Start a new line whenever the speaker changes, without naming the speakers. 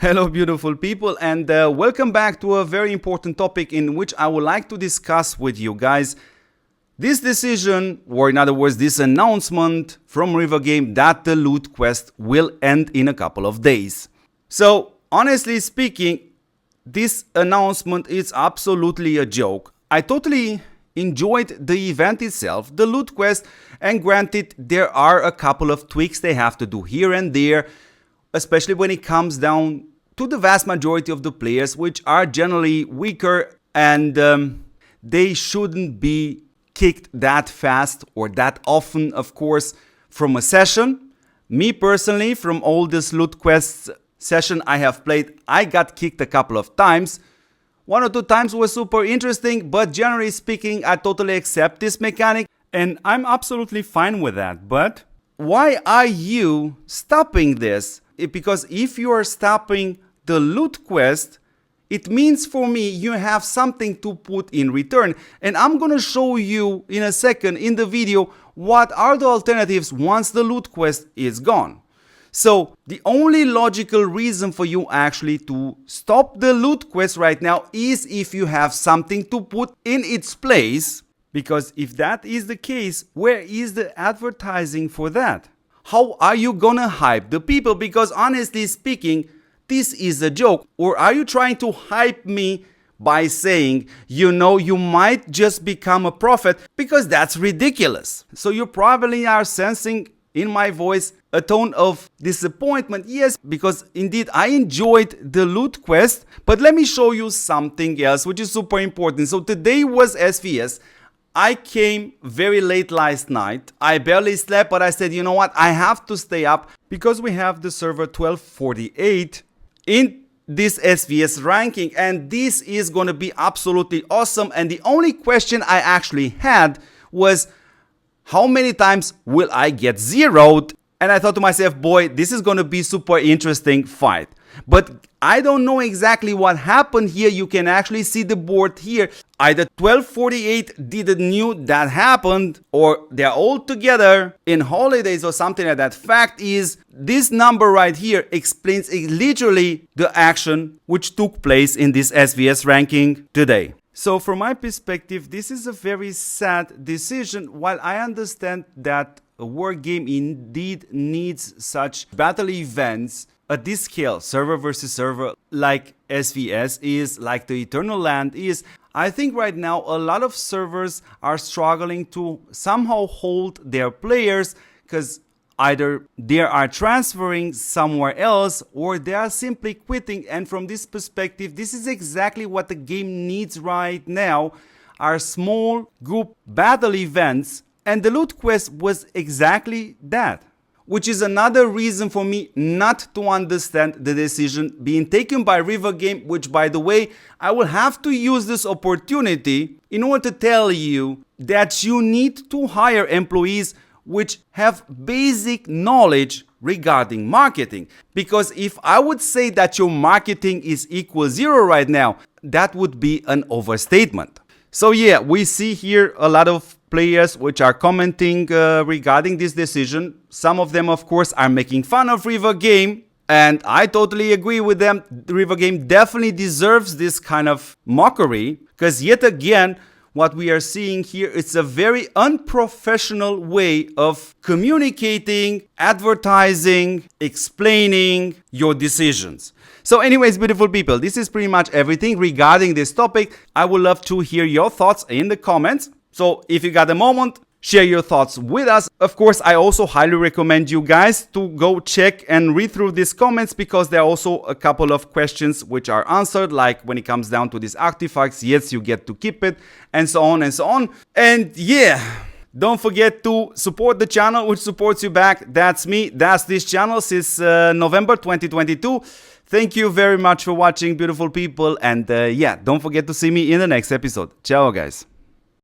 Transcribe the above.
Hello beautiful people, and welcome back to a very important topic in which I would like to discuss with you guys this decision, or in other words this announcement from RiverGame that the loot quest will end in a couple of days. So honestly speaking, this announcement is absolutely a joke. I totally enjoyed the event itself, the loot quest, and granted there are a couple of tweaks they have to do here and there, especially when it comes down to the vast majority of the players, which are generally weaker, and they shouldn't be kicked that fast or that often, of course, from a session. Me personally, from all this loot quests session I have played, I got kicked a couple of times. 1 or 2 times was super interesting, but generally speaking, I totally accept this mechanic, and I'm absolutely fine with that. But why are you stopping this? Because if you are stopping the loot quest, it means for me you have something to put in return. And I'm gonna show you in a second in the video what are the alternatives once the loot quest is gone. So the only logical reason for you actually to stop the loot quest right now is if you have something to put in its place. Because if that is the case, where is the advertising for that? How are you gonna hype the people? Because honestly speaking, this is a joke. Or are you trying to hype me by saying, you know, you might just become a prophet? Because that's ridiculous. So you probably are sensing in my voice a tone of disappointment. Yes, because indeed I enjoyed the loot quest, but let me show you something else which is super important. So today was SVS. I came very late last night. I barely slept, but I said, you know what, I have to stay up because we have the server 1248 in this SVS ranking, and this is going to be absolutely awesome. And the only question I actually had was, how many times will I get zeroed? And I thought to myself, boy, this is going to be super interesting fight. But I don't know exactly what happened here. You can actually see the board here. Either 1248 didn't knew that happened, or they're all together in holidays or something like that. Fact is, this number right here explains literally the action which took place in this SVS ranking today. So from my perspective, this is a very sad decision. While I understand that a war game indeed needs such battle events at this scale, server versus server, like SVS is, like the Eternal Land is, I think right now a lot of servers are struggling to somehow hold their players, because either they are transferring somewhere else or they are simply quitting. And from this perspective, this is exactly what the game needs right now, are small group battle events, and the loot quest was exactly that. Which is another reason for me not to understand the decision being taken by RiverGame, which, by the way, I will have to use this opportunity in order to tell you that you need to hire employees which have basic knowledge regarding marketing. Because if I would say that your marketing is equal 0 right now, that would be an overstatement. So yeah, we see here a lot of players which are commenting regarding this decision. Some of them, of course, are making fun of RiverGame, and I totally agree with them. RiverGame definitely deserves this kind of mockery, because yet again, what we are seeing here, it's a very unprofessional way of communicating, advertising, explaining your decisions. So anyways, beautiful people, this is pretty much everything regarding this topic. I would love to hear your thoughts in the comments. So if you got a moment, share your thoughts with us. Of course, I also highly recommend you guys to go check and read through these comments, because there are also a couple of questions which are answered, like when it comes down to these artifacts, yes, you get to keep it, and so on and so on. And yeah, don't forget to support the channel which supports you back. That's me, that's this channel since November 2022. Thank you very much for watching, beautiful people, and yeah, don't forget to see me in the next episode. Ciao guys.